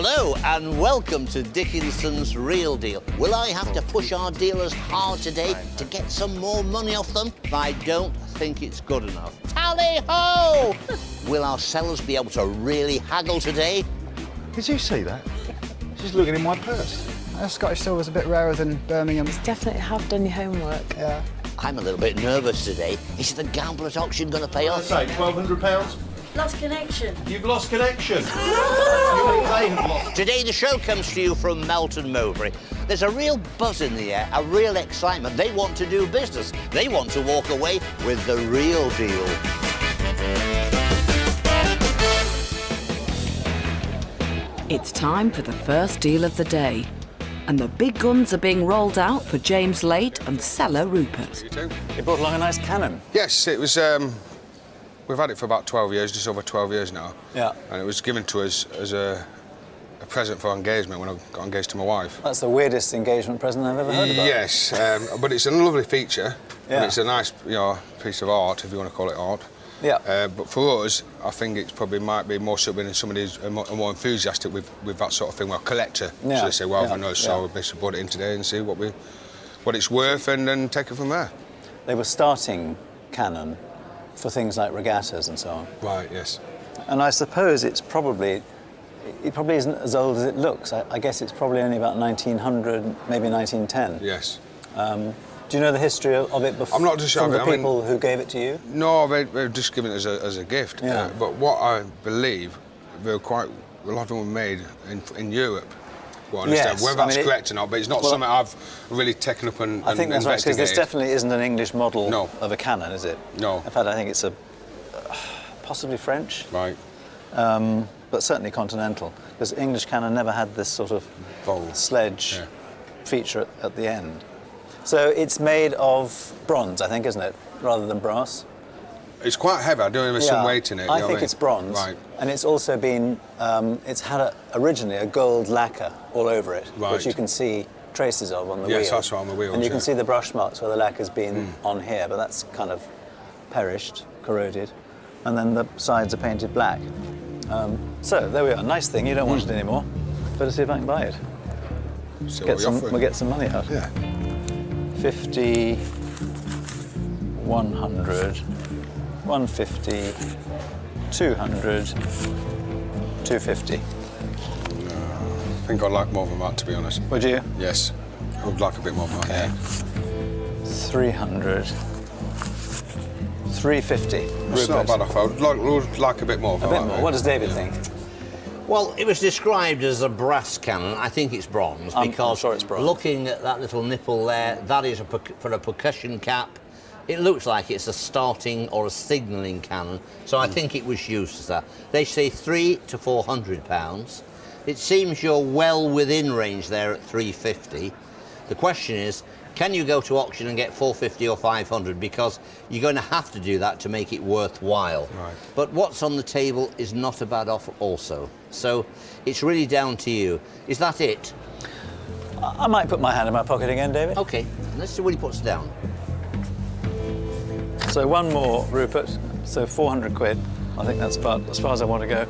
Hello and welcome to Dickinson's Real Deal. Will I have to push our dealers hard today to get some more money off them? I don't think it's good enough. Tally-ho! Will our sellers be able to really haggle today? Did you see that? She's looking in my purse. Scottish silver's a bit rarer than Birmingham. Definitely have done your homework. Yeah. I'm a little bit nervous today. Is the gamble at auction going to pay off? Say, £1,200? Lost connection. You've lost connection. You think they have lost? Today the show comes to you from Melton, Mowbray. There's a real buzz in the air, a real excitement. They want to do business. They want to walk away with the real deal. It's time for the first deal of the day. And the big guns are being rolled out for James Late and seller Rupert. You too? You brought along a nice Canon. Yes, it was. We've had it for about 12 years, just over 12 years now. Yeah. And it was given to us as a present for engagement when I got engaged to my wife. That's the weirdest engagement present I've ever heard about. Yes, but it's a lovely feature. Yeah. And it's a nice, piece of art, if you want to call it art. Yeah. But for us, I think it probably might be more suitable than somebody who's more enthusiastic with that sort of thing. Well, collector, Yeah. should I say, rather than Yeah. us. So we basically brought it in today and see what it's worth and then take it from there. They were starting Canon for things like regattas and so on. Right, yes. And I suppose it probably isn't as old as it looks. I guess it's probably only about 1900, maybe 1910. Yes. Do you know the history of it before? I'm not too sure from of it. the I people who gave it to you? No, they've just given it as a gift. Yeah. But what I believe, a lot of them were made in Europe. Well, I understand Yes, whether that's correct or not, but it's not something I've really taken up and I think that's right, because this definitely isn't an English model of a Canon, is it? No. In fact, I think it's possibly French. Right. But certainly continental, because English Canon never had this sort of sledge feature at the end. So it's made of bronze, I think, isn't it, rather than brass? It's quite heavy. I don't know if there's some weight in it. I think it's bronze. Right. And it's also been, it's had originally a gold lacquer all over it, which you can see traces of on the wheel. Yes, that's right, on the wheels. And you can see the brush marks where the lacquer's been on here, but that's kind of perished, corroded. And then the sides are painted black. So there we are. Nice thing. You don't want it anymore. Better see if I can buy it. So We'll get some money out. Yeah. 50, 100, 150, 200, 250. I think I'd like more than that, to be honest. Would you? Yes. I would like a bit more than that. Okay. 300, 350. It's not bad off. I would like a bit more. A bit more. What does David think? Well, it was described as a brass cannon. I think it's bronze because I'm sure it's bronze. Looking at that little nipple there, that is for a percussion cap. It looks like it's a starting or a signalling cannon, so I think it was used as that. They say £300 to £400. It seems you're well within range there at 350. The question is, can you go to auction and get 450 or 500? Because you're going to have to do that to make it worthwhile. Right. But what's on the table is not a bad offer also. So it's really down to you. Is that it? I might put my hand in my pocket again, David. OK, let's see what he puts down. So one more, Rupert. So 400 quid. I think that's about as far as I want to go.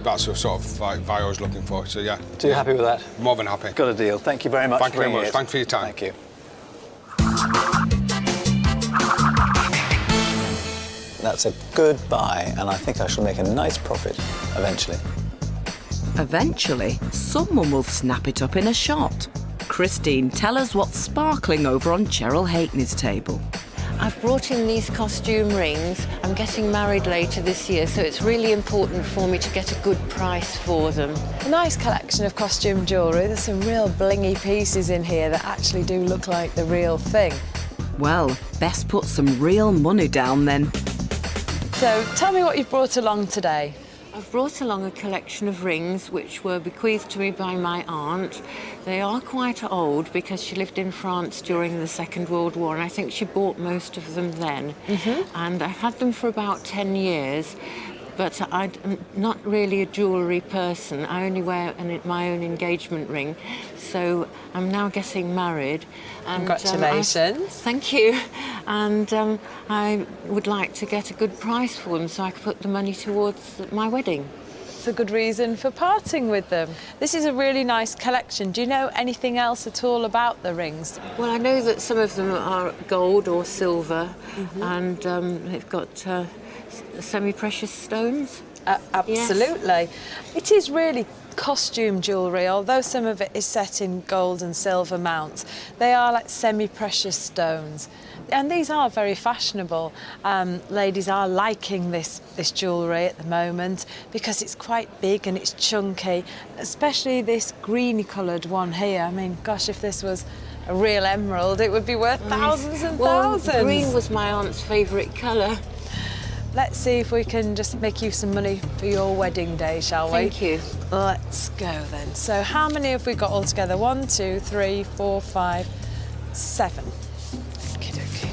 That's the sort of like value I was looking for. So yeah. Too happy with that? More than happy. Got a deal. Thank you very much. Thank you very much. Thank you for your time. Thank you. That's a good buy, and I think I shall make a nice profit eventually. Eventually, someone will snap it up in a shot. Christine, tell us what's sparkling over on Cheryl Hakeney's table. I've brought in these costume rings. I'm getting married later this year, so it's really important for me to get a good price for them. A nice collection of costume jewellery. There's some real blingy pieces in here that actually do look like the real thing. Well, best put some real money down then. So, tell me what you've brought along today. I've brought along a collection of rings which were bequeathed to me by my aunt. They are quite old because she lived in France during the Second World War, and I think she bought most of them then. And I've had them for about 10 years. But I'm not really a jewellery person. I only wear my own engagement ring. So I'm now getting married. And, congratulations. Thank you. And I would like to get a good price for them so I can put the money towards my wedding. that's a good reason for parting with them. This is a really nice collection. Do you know anything else at all about the rings? Well, I know that some of them are gold or silver, and they've got semi-precious stones. Absolutely. Yes. It is really costume jewellery, although some of it is set in gold and silver mounts. They are like semi-precious stones. And these are very fashionable. Ladies are liking this jewellery at the moment because it's quite big and it's chunky, especially this greeny coloured one here. I mean, gosh, if this was a real emerald, it would be worth thousands and thousands. Green was my aunt's favourite colour. Let's see if we can just make you some money for your wedding day, shall we? Thank you. Let's go then. So how many have we got altogether? 1, 2, 3, 4, 5, 7. Okey-dokey.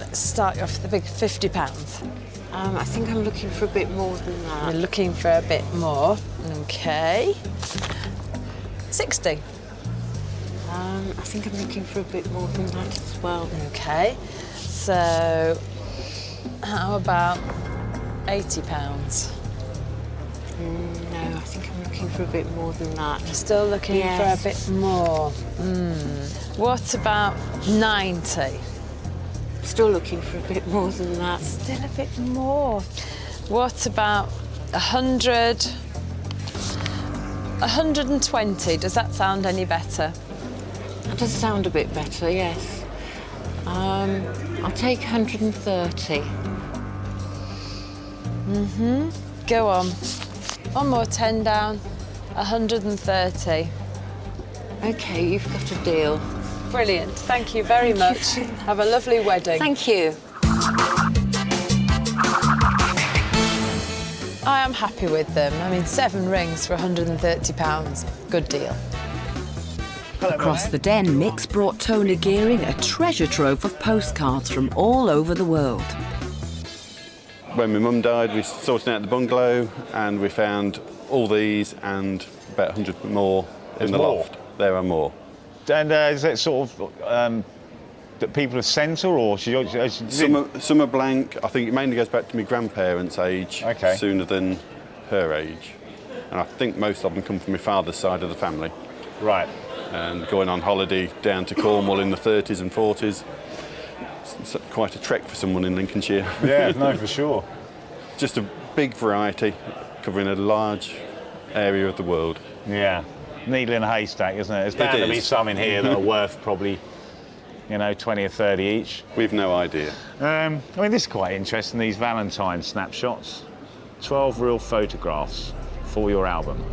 Let's start you off with the big £50. I think I'm looking for a bit more than that. You're looking for a bit more. OK. 60. I think I'm looking for a bit more than that as well. OK. So how about £80? No, I think I'm looking for a bit more than that. Still looking Yes. for a bit more. What about 90? Still looking for a bit more than that. Still a bit more. What about 100? 120, does that sound any better? That does sound a bit better, yes. I'll take 130. Go on. One more 10 down. 130. OK, you've got a deal. Brilliant. Thank you very much. Have a lovely wedding. Thank you. I am happy with them. I mean, 7 rings for £130. Good deal. Across the den, Mick's brought Tony Gearing a treasure trove of postcards from all over the world. When my mum died, we sorted out the bungalow and we found all these and about 100 more in the loft. There are more. And is it sort of that people have sent her, or Some are blank. I think it mainly goes back to my grandparents' age, sooner than her age. And I think most of them come from my father's side of the family. Right. And going on holiday down to Cornwall in the 30s and 40s. It's quite a trek for someone in Lincolnshire. Yeah, no, for sure. Just a big variety, covering a large area of the world. Yeah. Needle in a haystack, isn't it? There's bound to be some in here that are worth probably, 20 or 30 each. We've no idea. I mean, this is quite interesting, these Valentine snapshots. 12 real photographs for your album.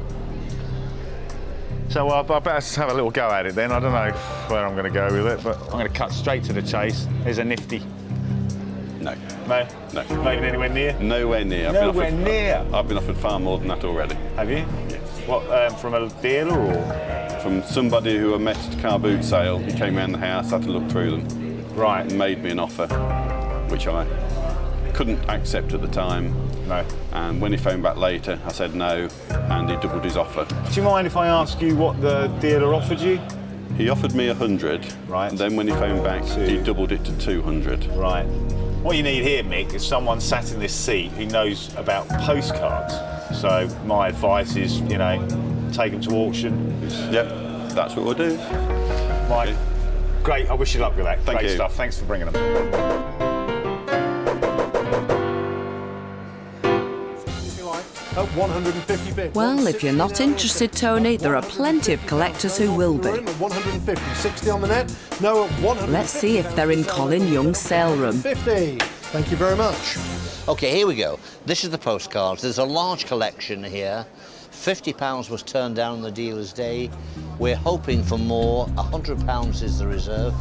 So I better have a little go at it then. I don't know where I'm going to go with it, but I'm going to cut straight to the chase. Here's a nifty. No. No? No. Not even anywhere near? Nowhere near. Nowhere near? I've been offered far more than that already. Have you? Yes. What, from a dealer or? From somebody who I met at a car boot sale. He came around the house, had to look through them. Right. And made me an offer, which I couldn't accept at the time. No. And when he phoned back later, I said no, and he doubled his offer. Do you mind if I ask you what the dealer offered you? He offered me 100. Right. And then when he phoned back, he doubled it to 200. Right. What you need here, Mick, is someone sat in this seat who knows about postcards. So my advice is, take them to auction. Yep, that's what we'll do. Mike, great. I wish you luck with that. Thank Great you. stuff. Thanks for bringing them. At 150 bid. Well, if you're not interested, Tony, there are plenty of collectors who will be. 150, 60 on the net. No, at 150. Let's see if they're in Colin Young's sale room. 50. Thank you very much. OK, here we go. This is the postcards. There's a large collection here. £50 was turned down on the dealer's day. We're hoping for more. £100 is the reserve.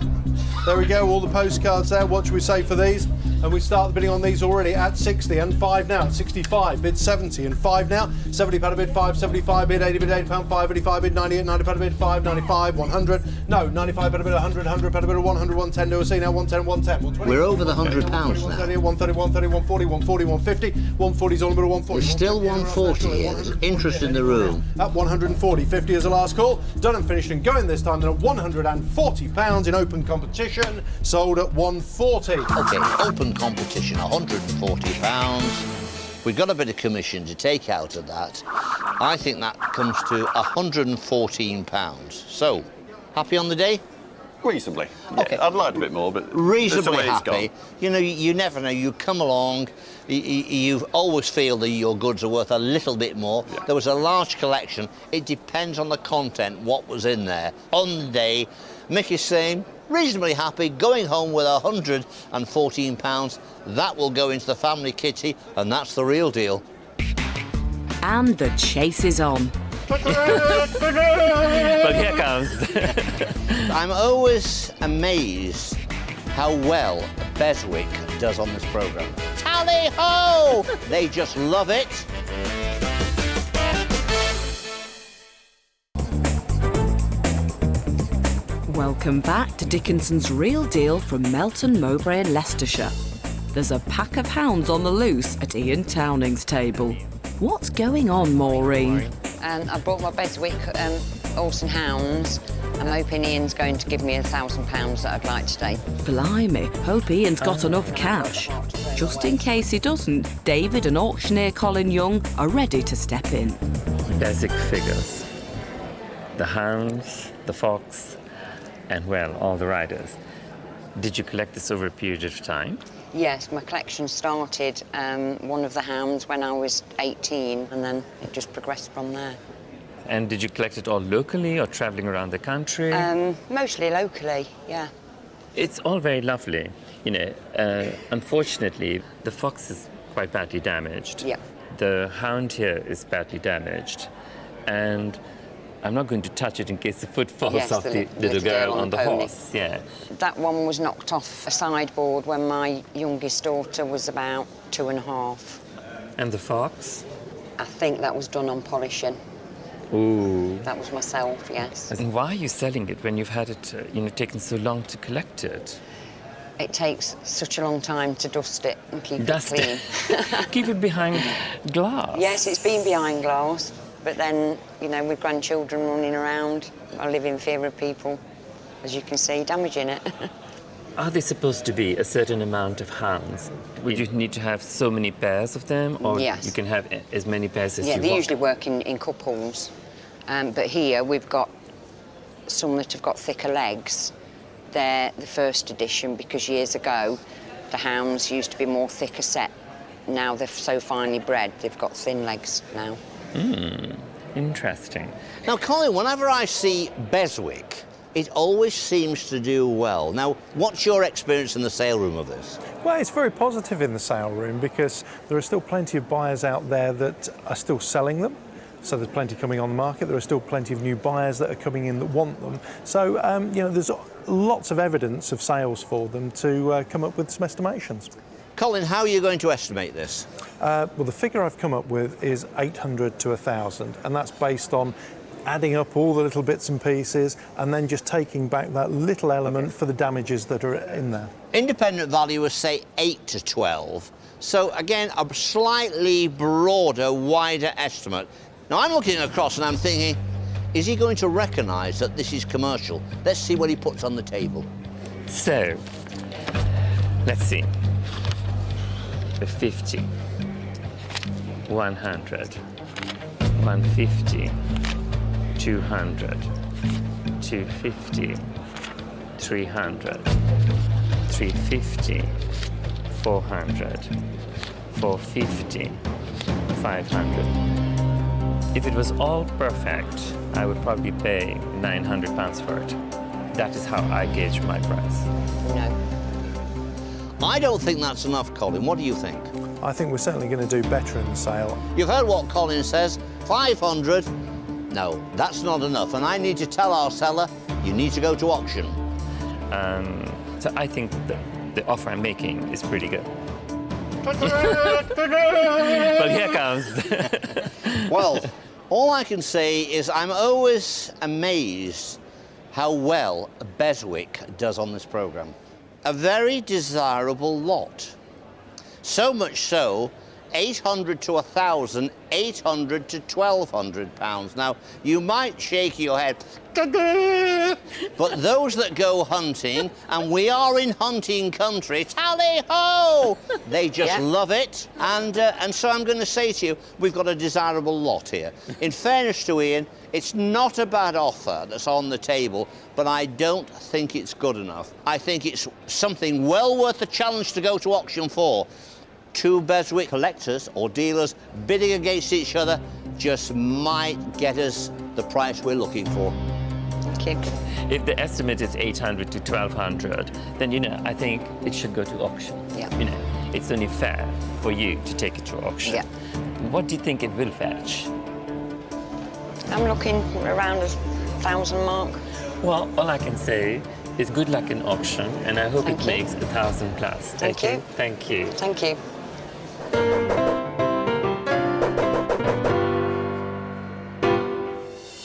There we go, all the postcards there. What should we say for these? And we start the bidding on these already at 60 and 5 now. At 65, bid 70 and 5 now. £70 a bid, 5, 75 bid, 80 bid, £80, 5, 85 bid, 98, £90 a bid, 5, 95, 100. No, 95 a bid, 100, £100 a bid, 100, 110, no, see now, 110, 110, 120. We're over the £100 now. 130, 130, 130, 140, 140, 150. 140 is on the middle, 140. There's still 140 here. There's interest in the room. At 140, 50 is the last call. Done and finished and going this time. Then at £140 in open competition. Sold at 140. OK, open competition, £140. we got a bit of commission to take out of that. I think that comes to £114. So, happy on the day? Reasonably. Yeah, Okay. I'd like a bit more, but Reasonably it's the way happy. You know, you never know. You come along, you always feel that your goods are worth a little bit more. Yeah. There was a large collection. It depends on the content, what was in there. On the day, Mickey's saying, reasonably happy, going home with £114. That will go into the family kitty, and that's the real deal. And the chase is on. Well, here comes. I'm always amazed how well Beswick does on this programme. Tally-ho! They just love it. Welcome back to Dickinson's Real Deal from Melton, Mowbray and Leicestershire. There's a pack of hounds on the loose at Ian Towning's table. What's going on, Maureen? I brought my Beswick horse and hounds. I'm hoping Ian's going to give me £1,000 that I'd like today. Blimey, hope Ian's got enough cash. Just in case he doesn't, David and auctioneer Colin Young are ready to step in. Basic figures. The hounds, the fox, and, well, all the riders. Did you collect this over a period of time? Yes, my collection started one of the hounds when I was 18, and then it just progressed from there. And did you collect it all locally or travelling around the country? Mostly locally, yeah. It's all very lovely. You know, unfortunately, the fox is quite badly damaged. Yeah. The hound here is badly damaged. And I'm not going to touch it in case the foot falls Yes, off the little girl on the pony. horse. Yeah. That one was knocked off a sideboard when my youngest daughter was about 2.5. And the fox? I think that was done on polishing. Ooh. That was myself, yes. And why are you selling it when you've had it, taken so long to collect it? It takes such a long time to dust it and keep Dust it it. clean. Keep it behind glass. Yes, it's been behind glass, but then, with grandchildren running around, I live in fear of people, as you can see, damaging it. Are there supposed to be a certain amount of hounds? Would you need to have so many pairs of them, or Yes. you can have as many pairs as you Yeah, want? they usually work in couples, but here we've got some that have got thicker legs. They're the first edition because years ago the hounds used to be more thicker set. Now they're so finely bred, they've got thin legs now. Interesting. Now, Colin, whenever I see Beswick, it always seems to do well. Now, what's your experience in the sale room of this? Well, it's very positive in the sale room because there are still plenty of buyers out there that are still selling them. So there's plenty coming on the market. There are still plenty of new buyers that are coming in that want them. So, there's lots of evidence of sales for them to come up with some estimations. Colin, how are you going to estimate this? Well, the figure I've come up with is 800 to 1,000, and that's based on adding up all the little bits and pieces and then just taking back that little element for the damages that are in there. Independent valuers say 8 to 12. So, again, a slightly broader, wider estimate. Now, I'm looking across and I'm thinking, is he going to recognise that this is commercial? Let's see what he puts on the table. So, let's see. 50, 100, 150, 200, 250, 300, 350, 400, 450, 500. If it was all perfect, I would probably pay £900 for it. That is how I gauge my price. No. I don't think that's enough, Colin. What do you think? I think we're certainly going to do better in the sale. You've heard what Colin says, 500. No, that's not enough, and I need to tell our seller, you need to go to auction. So I think the offer I'm making is pretty good. Well, here comes. Well, all I can say is I'm always amazed how well Beswick does on this programme. A very desirable lot. So much so, 800 to 1,000, 800 to 1,200 pounds. Now, you might shake your head, but those that go hunting, and we are in hunting country, tally-ho! They just love it. And so I'm going to say to you, we've got a desirable lot here. In fairness to Ian, it's not a bad offer that's on the table, but I don't think it's good enough. I think it's something well worth the challenge to go to auction for. Two Beswick collectors or dealers bidding against each other just might get us the price we're looking for. Thank you. If the estimate is 800 to 1,200, then, you know, I think it should go to auction. Yeah. You know, it's only fair for you to take it to auction. Yeah. What do you think it will fetch? I'm looking around a 1,000 mark. Well, all I can say is good luck in auction, and I hope Thank it you. makes 1,000 plus. Thank you. Thank you. Thank you.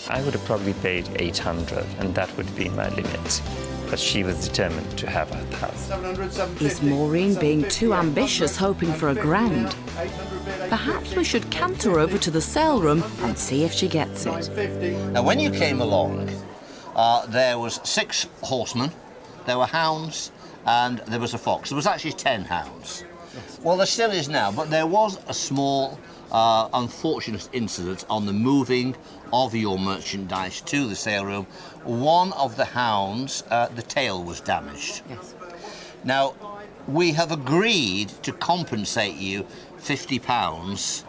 I would have probably paid 800, and that would be my limit. But she was determined to have 1,000. Is Maureen being too ambitious, hoping for a grand? Perhaps we should canter over to the sale room and see if she gets it. Now, when you came along, there was 6 horsemen, there were hounds, and there was a fox. There was actually 10 hounds. Well, there still is now, but there was a small, unfortunate incident on the moving of your merchandise to the sale room. One of the hounds, the tail was damaged. Yes. Now, we have agreed to compensate you £50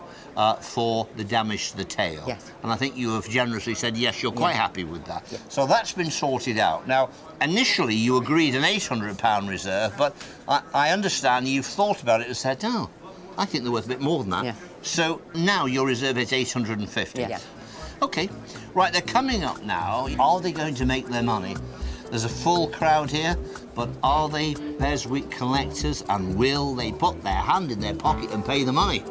for the damage to the tail. Yes. And I think you have generously said, yes, you're quite happy with that. Yes. So that's been sorted out. Now, initially you agreed an £800 reserve, but I understand you've thought about it and said, no, I think they're worth a bit more than that. Yeah. So now your reserve is 850. Yeah. OK, right, they're coming up now. Are they going to make their money? There's a full crowd here, but are they Beswick collectors, and will they put their hand in their pocket and pay the money?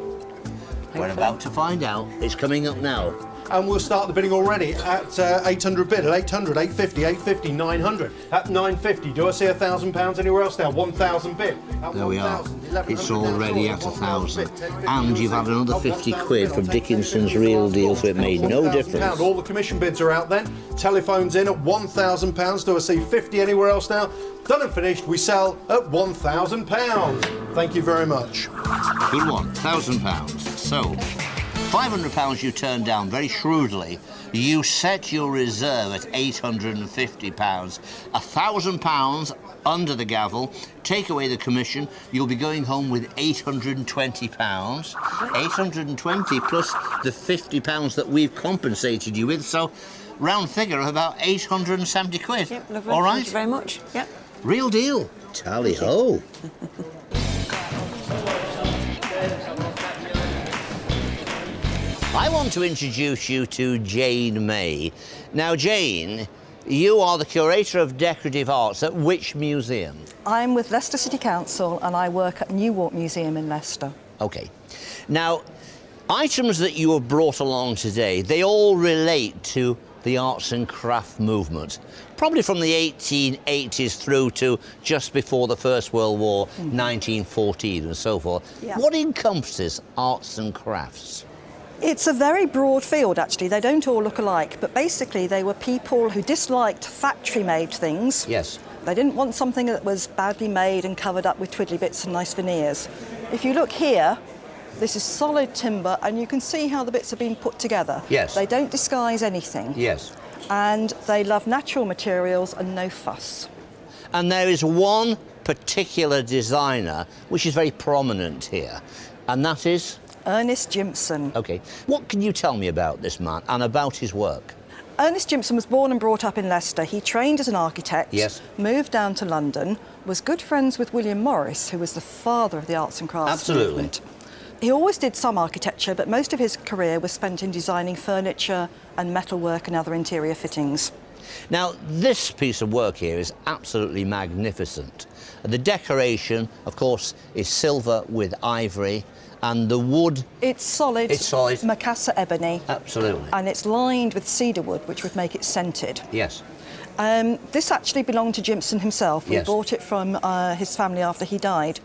We're about to find out. It's coming up now. And we'll start the bidding already at 800 bid, at 800, 850, 850, 900. At 950, do I see £1,000 anywhere else now? 1,000 bid. At There we are. 1,000, It's 1,100 already now, at 1,000 1,000. And you've had another 50 quid from Dickinson's Real Deal, so it made no difference. All the commission bids are out then. Telephones in at £1,000. Do I see 50 anywhere else now? Done and finished. We sell at £1,000. Thank you very much. Good one, £1,000. So, £500 you turned down very shrewdly. You set your reserve at £850. £1,000 under the gavel. Take away the commission. You'll be going home with £820. 820 plus the £50 that we've compensated you with. So, round figure of about 870 quid. Yep, lovely. All right? Thank you very much. Yep. Real deal. Tally-ho. I want to introduce you to Jane May. Now, Jane, you are the Curator of Decorative Arts at which museum? I'm with Leicester City Council and I work at Newark Museum in Leicester. OK. Now, items that you have brought along today, they all relate to the arts and craft movement, probably from the 1880s through to just before the First World War, 1914 and so forth. Yeah. What encompasses arts and crafts? It's a very broad field, actually. They don't all look alike, but basically they were people who disliked factory-made things. Yes. They didn't want something that was badly made and covered up with twiddly bits and nice veneers. If you look here, this is solid timber, and you can see how the bits are being put together. Yes. They don't disguise anything. Yes. And they love natural materials and no fuss. And there is one particular designer which is very prominent here, and that is? Ernest Jimson. OK. What can you tell me about this man and about his work? Ernest Jimson was born and brought up in Leicester. He trained as an architect, yes, moved down to London, was good friends with William Morris, who was the father of the arts and crafts Absolutely. movement. He always did some architecture, but most of his career was spent in designing furniture and metalwork and other interior fittings. Now, this piece of work here is absolutely magnificent. The decoration, of course, is silver with ivory, and the wood... It's solid. It's solid. Macassar ebony. Absolutely. And it's lined with cedar wood, which would make it scented. Yes. This actually belonged to Jimson himself. We Yes. bought it from his family after he died.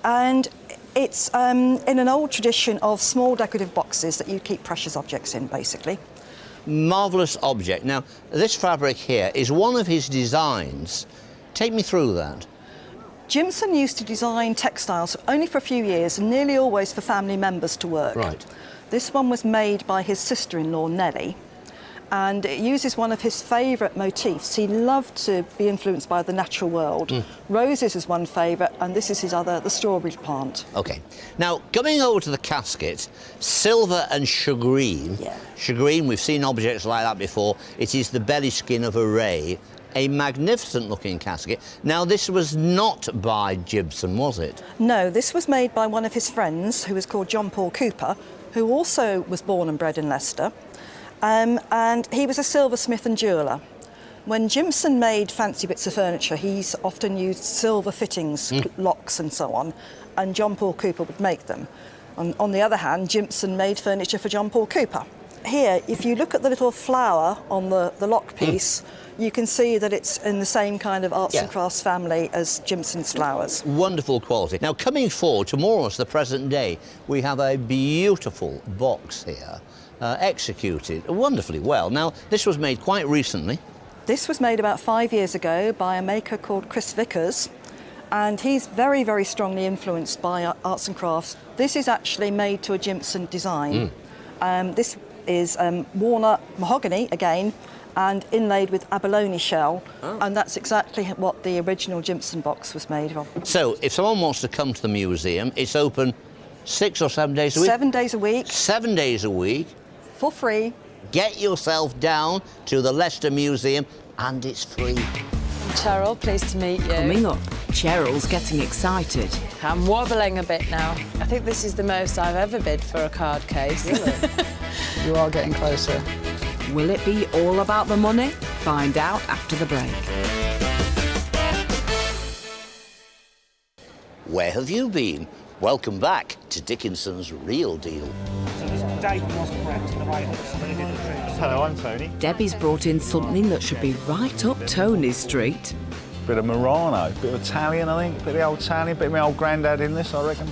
And It's in an old tradition of small decorative boxes that you keep precious objects in, basically. Marvellous object. Now, this fabric here is one of his designs. Take me through that. Jimson used to design textiles only for a few years and nearly always for family members to work. Right. This one was made by his sister-in-law, Nellie, and it uses one of his favourite motifs. He loved to be influenced by the natural world. Roses is one favourite, and this is his other, the strawberry plant. OK. Now, coming over to the casket, silver and shagreen. Yeah. Shagreen, we've seen objects like that before. It is the belly skin of a ray. A magnificent-looking casket. Now, this was not by Gibson, was it? No, this was made by one of his friends, who was called John Paul Cooper, who also was born and bred in Leicester. And he was a silversmith and jeweller. When Jimson made fancy bits of furniture, he's often used silver fittings, locks and so on, and John Paul Cooper would make them. On the other hand, Jimson made furniture for John Paul Cooper. Here, if you look at the little flower on the lock piece, you can see that it's in the same kind of arts and crafts family as Jimson's flowers. Wonderful quality. Now, coming forward to more or less the present day, we have a beautiful box here, executed wonderfully well. Now, this was made quite recently. This was made about 5 years ago by a maker called Chris Vickers, and he's very, very strongly influenced by arts and crafts. This is actually made to a Jimson design. This is walnut mahogany, again, and inlaid with abalone shell, and that's exactly what the original Jimson box was made of. So, if someone wants to come to the museum, it's open 6 or 7 days a week? 7 days a week. 7 days a week. For free. Get yourself down to the Leicester Museum, and it's free. Cheryl, pleased to meet you. Coming up, Cheryl's getting excited. I'm wobbling a bit now. I think this is the most I've ever bid for a card case. Really? You are getting closer. Will it be all about the money? Find out after the break. Where have you been? Welcome back to Dickinson's Real Deal. Hello, I'm Tony. Debbie's brought in something that should be right up Tony's street. Bit of Murano, bit of Italian, I think. Bit of the old Italian, bit of my old granddad in this, I reckon.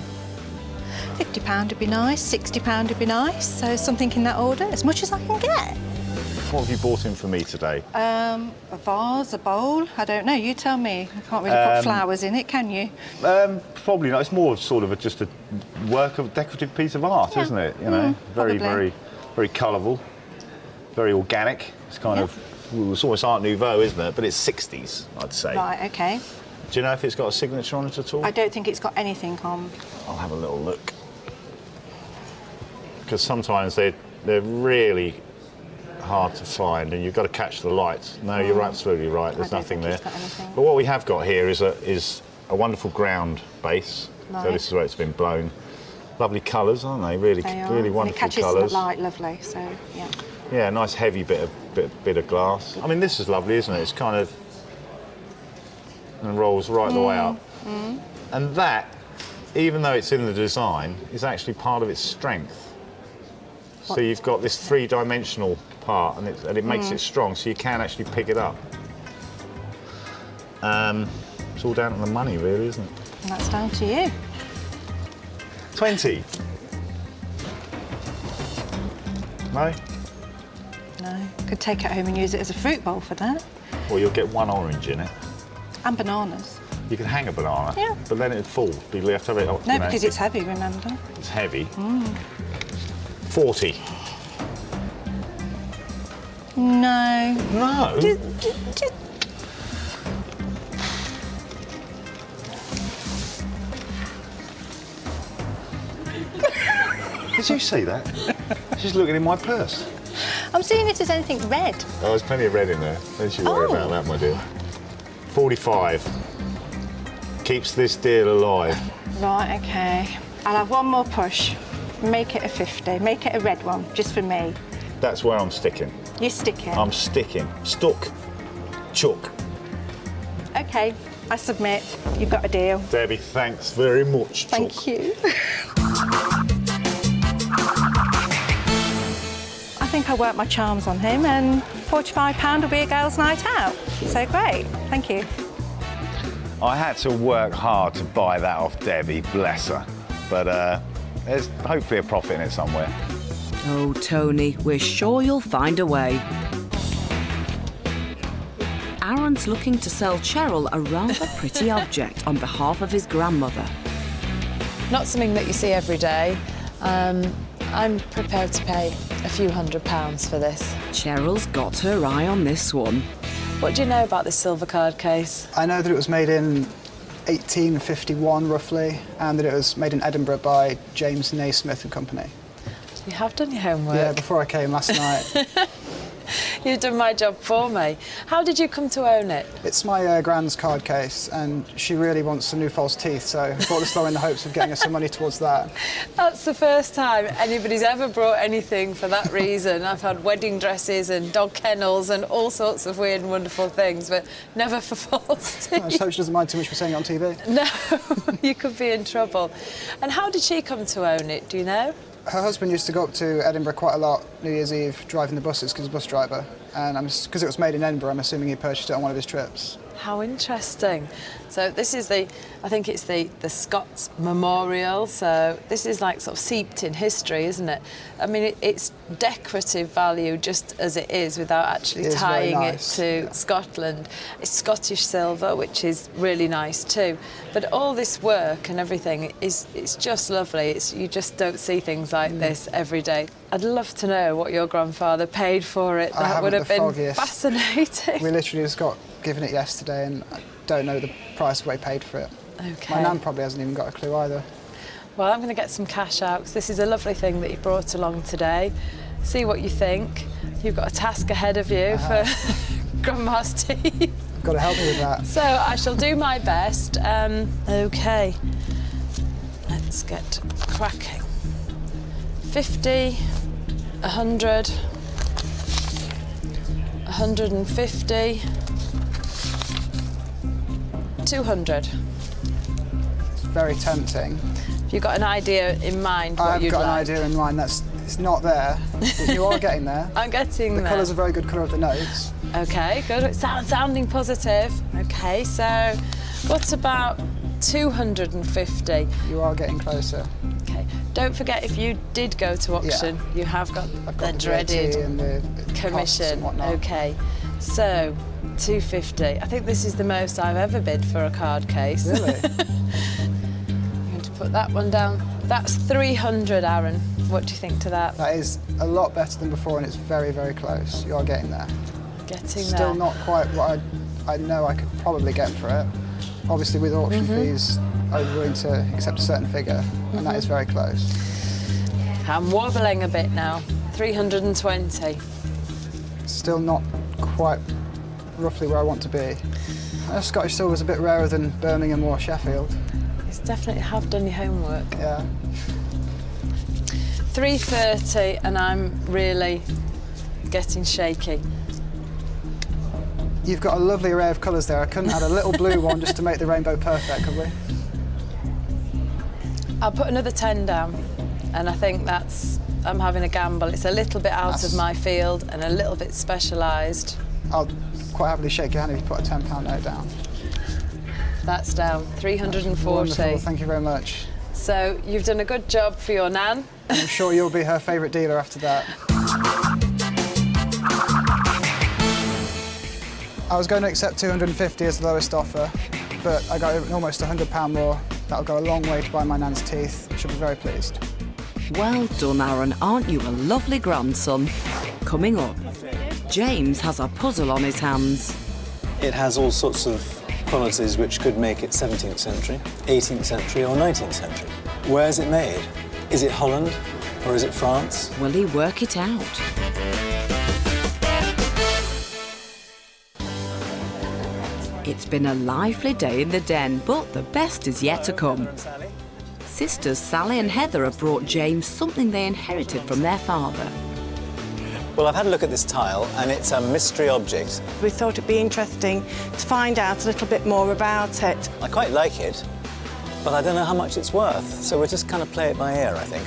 £50 would be nice, £60 would be nice, so something in that order, as much as I can get. What have you bought in for me today? A vase, a bowl, I don't know, you tell me. I can't really put flowers in it, can you? Probably not. It's more sort of just a work of decorative piece of art, isn't it? You know, very, very, very colourful, very organic. It's kind of, it's almost Art Nouveau, isn't it? But it's 60s, I'd say. Right, OK. Do you know if it's got a signature on it at all? I don't think it's got anything on. I'll have a little look. Because sometimes they're really hard to find, and you've got to catch the light. No, you're absolutely right. There's nothing there. But what we have got here is a wonderful ground base. Right. So this is where it's been blown. Lovely colours, aren't they? Really, really wonderful colours. It catches the light, lovely. So yeah. Yeah, nice heavy bit of glass. I mean, this is lovely, isn't it? It's kind of and rolls right the way up. And that, even though it's in the design, is actually part of its strength. So you've got this three-dimensional part, and it makes it strong, so you can actually pick it up. It's all down to the money, really, isn't it? And that's down to you. 20. No? No. Could take it home and use it as a fruit bowl for that. Well, you'll get one orange in it. And bananas. You can hang a banana, yeah, but then it'd fall. You'd have to have it. No, because it's heavy, remember? It's heavy. 40. No. No? Did you see that? She's looking in my purse. I'm seeing if there's anything red. Oh, there's plenty of red in there. Don't you worry about that, my dear. 45. Keeps this deal alive. Right, OK. I'll have one more push. Make it a 50. Make it a red one, just for me. That's where I'm sticking. You're sticking? I'm sticking. Stuck. Chuck. OK, I submit. You've got a deal. Debbie, thanks very much. Thank you. I think I worked my charms on him, and £45 will be a girls' night out. So great. Thank you. I had to work hard to buy that off Debbie, bless her. but there's hopefully a profit in it somewhere. Oh, Tony, we're sure you'll find a way. Aaron's looking to sell Cheryl a rather pretty object on behalf of his grandmother. Not something that you see every day. I'm prepared to pay a few £100s for this. Cheryl's got her eye on this one. What do you know about this silver card case? I know that it was made in 1851, roughly, and that it was made in Edinburgh by James Naismith and Company. You have done your homework. Yeah, before I came last night. You've done my job for me. How did you come to own it? It's my grand's card case, and she really wants some new false teeth, so I brought this along in the hopes of getting her some money towards that. That's the first time anybody's ever brought anything for that reason. I've had wedding dresses and dog kennels and all sorts of weird and wonderful things, but never for false teeth. I just hope she doesn't mind too much for saying it on TV. No, you could be in trouble. And how did she come to own it, do you know? Her husband used to go up to Edinburgh quite a lot New Year's Eve, driving the buses, because he's a bus driver. And because it was made in Edinburgh, I'm assuming he purchased it on one of his trips. How interesting. So this is I think it's the Scots Memorial, so this is like sort of seeped in history, isn't it? I mean, it's decorative value just as it is without actually tying it to Scotland. It's Scottish silver, which is really nice too. But all this work and everything it's just lovely. You just don't see things like this every day. I'd love to know what your grandfather paid for it. That would have been fascinating. We literally just got given it yesterday and I don't know the price of what he paid for it. Okay. My nan probably hasn't even got a clue either. Well, I'm going to get some cash out because this is a lovely thing that you brought along today. See what you think. You've got a task ahead of you for Grandma's teeth. You've got to help me with that. So I shall do my best. OK. Let's get cracking. 50, 100, 150, 200. It's very tempting. Have you got an idea in mind what I've you'd got like? an idea in mind. It's not there, but you are getting there. I'm getting there. The colour's a very good colour of the notes. OK, good. It's sounding positive. OK, so what about 250? You are getting closer. OK. Don't forget, if you did go to auction, you have got the dreaded and the commission. OK, so 250. I think this is the most I've ever bid for a card case. Really? I'm going to put that one down. That's 300, Aaron. What do you think to that? That is a lot better than before, and it's very, very close. You are getting there. Getting Still there. not quite what I know I could probably get for it. Obviously, with auction fees, I was willing to accept a certain figure, and that is very close. I'm wobbling a bit now. 320. Still not quite roughly where I want to be. Scottish silver's a bit rarer than Birmingham or Sheffield. It's definitely have done your homework. Yeah. 330, and I'm really getting shaky. You've got a lovely array of colours there. I couldn't add a little blue one just to make the rainbow perfect, could we? I'll put another 10 down, and I think I'm having a gamble. It's a little bit out of my field and a little bit specialised. I'll quite happily shake your hand if you put a £10 note down. That's down, 340. Wonderful, thank you very much. So you've done a good job for your nan. And I'm sure you'll be her favourite dealer after that. I was going to accept 250 as the lowest offer, but I got almost £100 more. That'll go a long way to buy my nan's teeth. She'll be very pleased. Well done, Aaron. Aren't you a lovely grandson? Coming up, James has a puzzle on his hands. It has all sorts of qualities which could make it 17th century, 18th century or 19th century. Where is it made? Is it Holland or is it France? Will he work it out? It's been a lively day in the den, but the best is yet to come. Sisters Sally and Heather have brought James something they inherited from their father. Well, I've had a look at this tile, and it's a mystery object. We thought it'd be interesting to find out a little bit more about it. I quite like it, but I don't know how much it's worth, so we'll just kind of play it by ear, I think.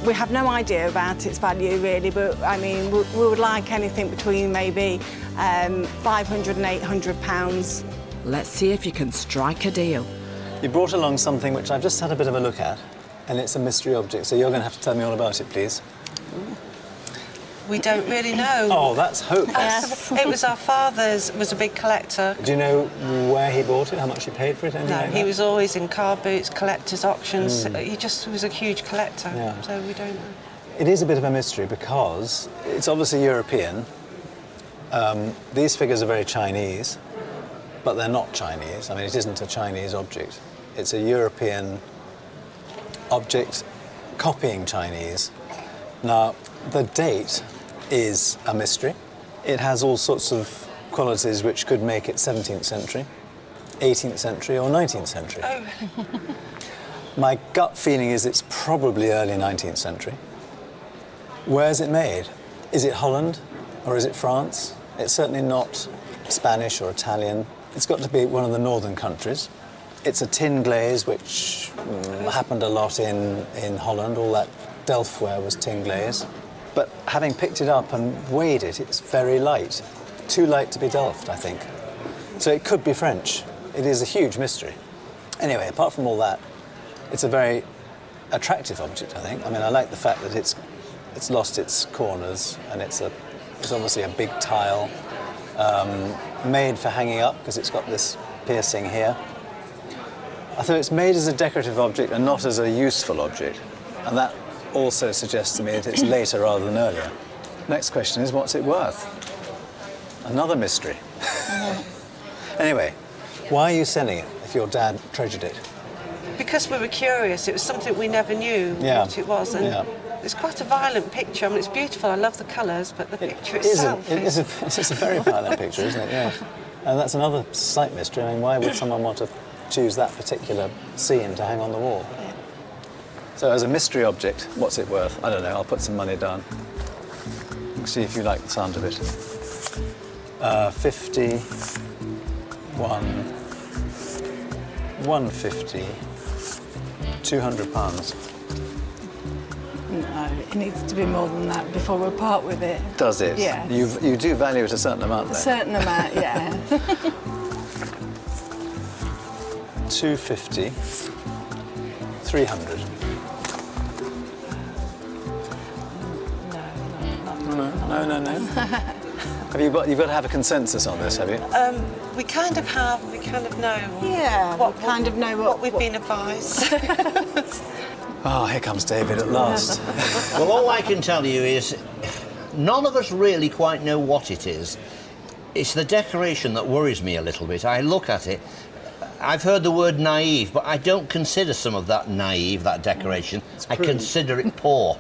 We have no idea about its value, really, but, I mean, we would like anything between maybe £500 and £800. Let's see if you can strike a deal. You brought along something which I've just had a bit of a look at. and it's a mystery object, so you're going to have to tell me all about it, please. We don't really know. Oh, that's hopeless. It was our father's, was a big collector. Do you know where he bought it, how much he paid for it? No, like he that? was always in car boots, collectors' auctions. He just was a huge collector, so we don't know. It is a bit of a mystery because it's obviously European. These figures are very Chinese, but they're not Chinese. I mean, it isn't a Chinese object. It's a European object copying Chinese. Now, the date is a mystery. It has all sorts of qualities which could make it 17th century, 18th century or 19th century. Oh. My gut feeling is it's probably early 19th century. Where is it made? Is it Holland or is it France? It's certainly not Spanish or Italian. It's got to be one of the northern countries. It's a tin glaze, which happened a lot in Holland. All that Delftware was tin glaze. But having picked it up and weighed it, it's very light. Too light to be Delft, I think. So it could be French. It is a huge mystery. Anyway, apart from all that, it's a very attractive object, I think. I mean, I like the fact that it's lost its corners, and it's obviously a big tile made for hanging up because it's got this piercing here. I thought it's made as a decorative object and not as a useful object, and that also suggests to me that it's later rather than earlier. Next question is, what's it worth? Another mystery. Anyway, why are you selling it if your dad treasured it? Because we were curious. It was something we never knew what it was. And it's quite a violent picture. I mean, it's beautiful. I love the colours, but the picture itself is... It's a very violent picture, isn't it? Yeah. And that's another slight mystery. I mean, why would someone want to choose that particular scene to hang on the wall? So as a mystery object, what's it worth? I don't know, I'll put some money down. Let's see if you like the sound of it. 50, 150, £200. No, it needs to be more than that before we part with it. Does it? Yeah. You do value it a certain amount, though? A certain amount, yeah. 250, 300. No. You've got to have a consensus on this, have you? We kind of have. We kind of know. Yeah, we kind of know what we've been advised. Oh, here comes David at last. Well, all I can tell you is none of us really quite know what it is. It's the decoration that worries me a little bit. I look at it. I've heard the word naive, but I don't consider some of that naive, that decoration. I consider it poor.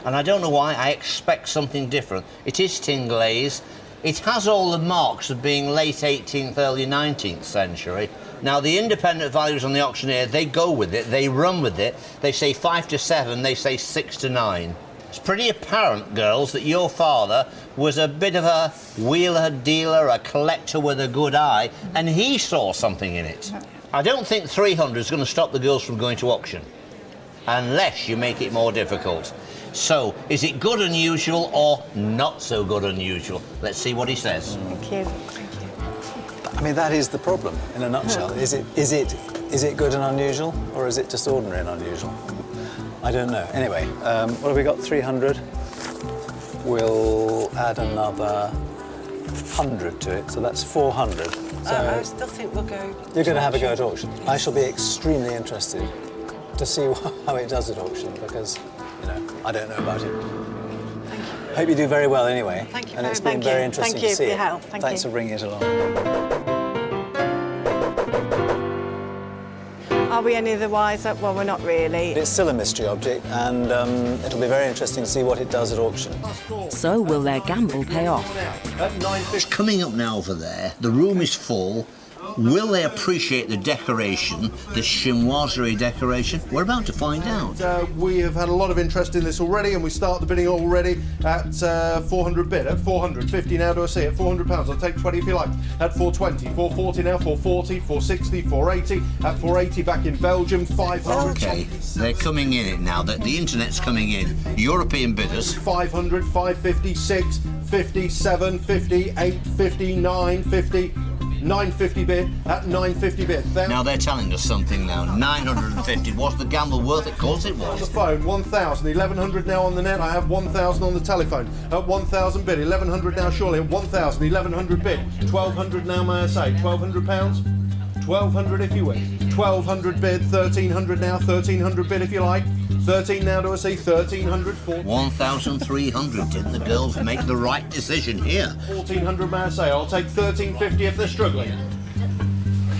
And I don't know why. I expect something different. It is tin glaze. It has all the marks of being late 18th, early 19th century. Now, the independent values on the auctioneer, they go with it, they run with it. They say 5 to 7, they say 6 to 9. It's pretty apparent, girls, that your father was a bit of a wheeler, dealer, a collector with a good eye, and he saw something in it. I don't think 300 is going to stop the girls from going to auction, unless you make it more difficult. So, is it good unusual or not so good unusual? Let's see what he says. Thank you. I mean, that is the problem, in a nutshell. Is it good and unusual, or is it just ordinary and unusual? I don't know. Anyway, what have we got? 300. We'll add another 100 to it, so that's 400. So I still think we'll go. You're going to have a go at auction. I shall be extremely interested to see how it does at auction, because, you know, I don't know about it. Thank you. Hope you do very well anyway. Thank you and it's very been much. very interesting to see Thank you for your it. help. Thanks for bringing it along. Are we any the wiser? Well, we're not really. It's still a mystery object, and it'll be very interesting to see what it does at auction. So will their gamble pay off? It's coming up now over there. The room is full. Will they appreciate the decoration, the chinoiserie decoration? We're about to find out. We have had a lot of interest in this already, and we start the bidding already at 400 bid. At 450 now, do I see? At £400, I'll take 20 if you like. At 420, 440 now, 440, 460, 480. At 480 back in Belgium, 500. Okay, they're coming in it now. The internet's coming in. European bidders. 500, 550, 6, 57, 58, 59, 50. 950 bid at 950 bid. Then Now they're telling us something now. 950. Was the gamble worth it? Of course it on the was. phone, 1,000, 1,100 now on the net. I have 1,000 on the telephone. At 1,000 bid, 1,100 now surely. At 1,000, 1,100 bid. 1,200 now, may I say? 1,200 pounds? 1,200 if you wish. 1,200 bid, 1,300 now, 1,300 bid if you like. 13 now, do I see? 1,300, 1,300. Didn't the girls make the right decision here? 1,400, may I say? I'll take 1,350 if they're struggling.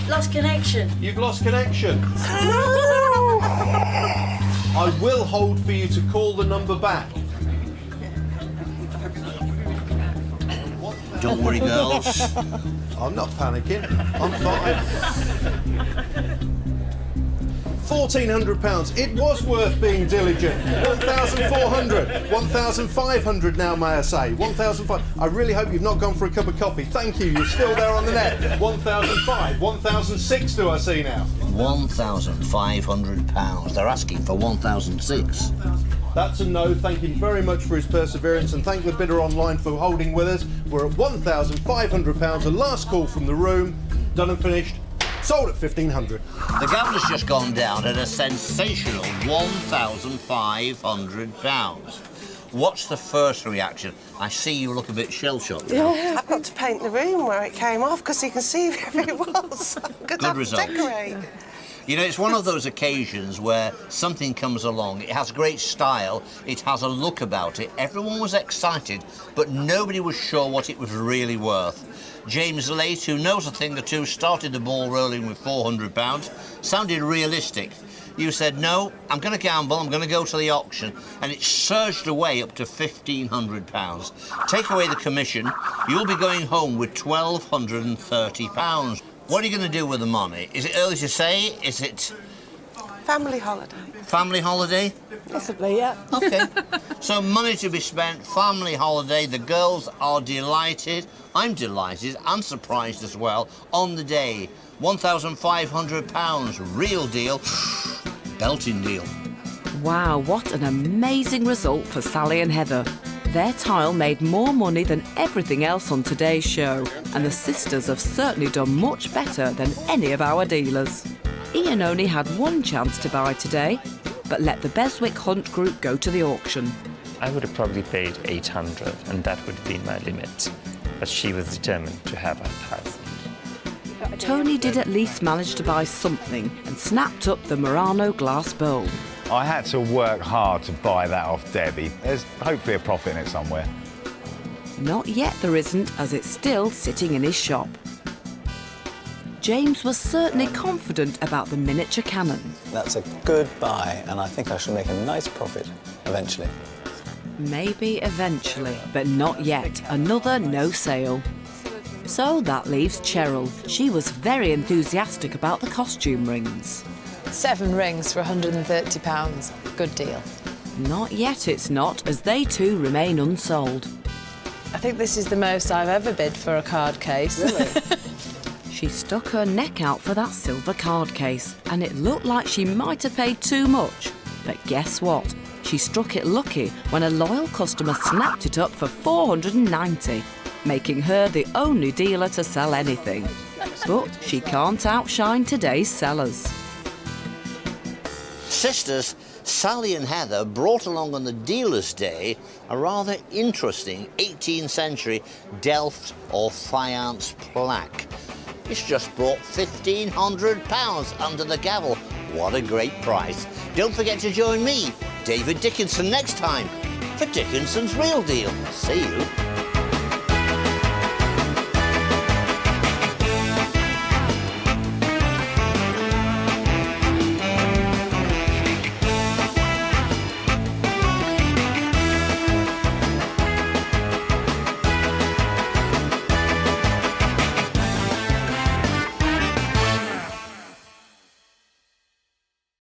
Lost connection. You've lost connection. I will hold for you to call the number back. Don't worry, girls. I'm not panicking. I'm fine. £1,400. It was worth being diligent. 1,400. 1,500 now, may I say. 1,500. I really hope you've not gone for a cup of coffee. Thank you. You're still there on the net. 1,500. 1,006 do I see now? £1,500. They're asking for 1,006. That's a no. Thank him very much for his perseverance and thank the bidder online for holding with us. We're at £1,500. The last call from the room. Done and finished. Sold at 1,500. The gambler's just gone down at a sensational £1,500. What's the first reaction? I see you look a bit shell-shocked now. I've got to paint the room where it came off because you can see where it was. Good result. Decorate. You know, it's one of those occasions where something comes along, it has great style, it has a look about it, everyone was excited, but nobody was sure what it was really worth. James Late, who knows a thing or two, started the ball rolling with £400, sounded realistic. You said, no, I'm going to gamble, I'm going to go to the auction, and it surged away up to £1,500. Take away the commission, you'll be going home with £1,230. What are you going to do with the money? Is it early to say? Is it... Family holiday. Family holiday? Possibly, yeah. OK. So money to be spent, family holiday. The girls are delighted. I'm delighted and surprised as well. On the day, £1,500. Real deal. Belting deal. Wow, what an amazing result for Sally and Heather. Their tile made more money than everything else on today's show, and the sisters have certainly done much better than any of our dealers. Ian only had one chance to buy today, but let the Beswick Hunt Group go to the auction. I would have probably paid 800, and that would be my limit. But she was determined to have 1,000. Tony did at least manage to buy something and snapped up the Murano glass bowl. I had to work hard to buy that off Debbie. There's hopefully a profit in it somewhere. Not yet there isn't, as it's still sitting in his shop. James was certainly confident about the miniature Canon. That's a good buy, and I think I shall make a nice profit eventually. Maybe eventually, but not yet. Another no sale. So that leaves Cheryl. She was very enthusiastic about the costume rings. 7 rings for £130. Good deal. Not yet it's not, as they too remain unsold. I think this is the most I've ever bid for a card case. Really? She stuck her neck out for that silver card case, and it looked like she might have paid too much. But guess what? She struck it lucky when a loyal customer snapped it up for £490, making her the only dealer to sell anything. But she can't outshine today's sellers. Sisters Sally and Heather brought along on the dealer's day a rather interesting 18th century Delft or faience plaque. It's just brought £1,500 under the gavel. What a great price. Don't forget to join me, David Dickinson, next time for Dickinson's Real Deal. See you.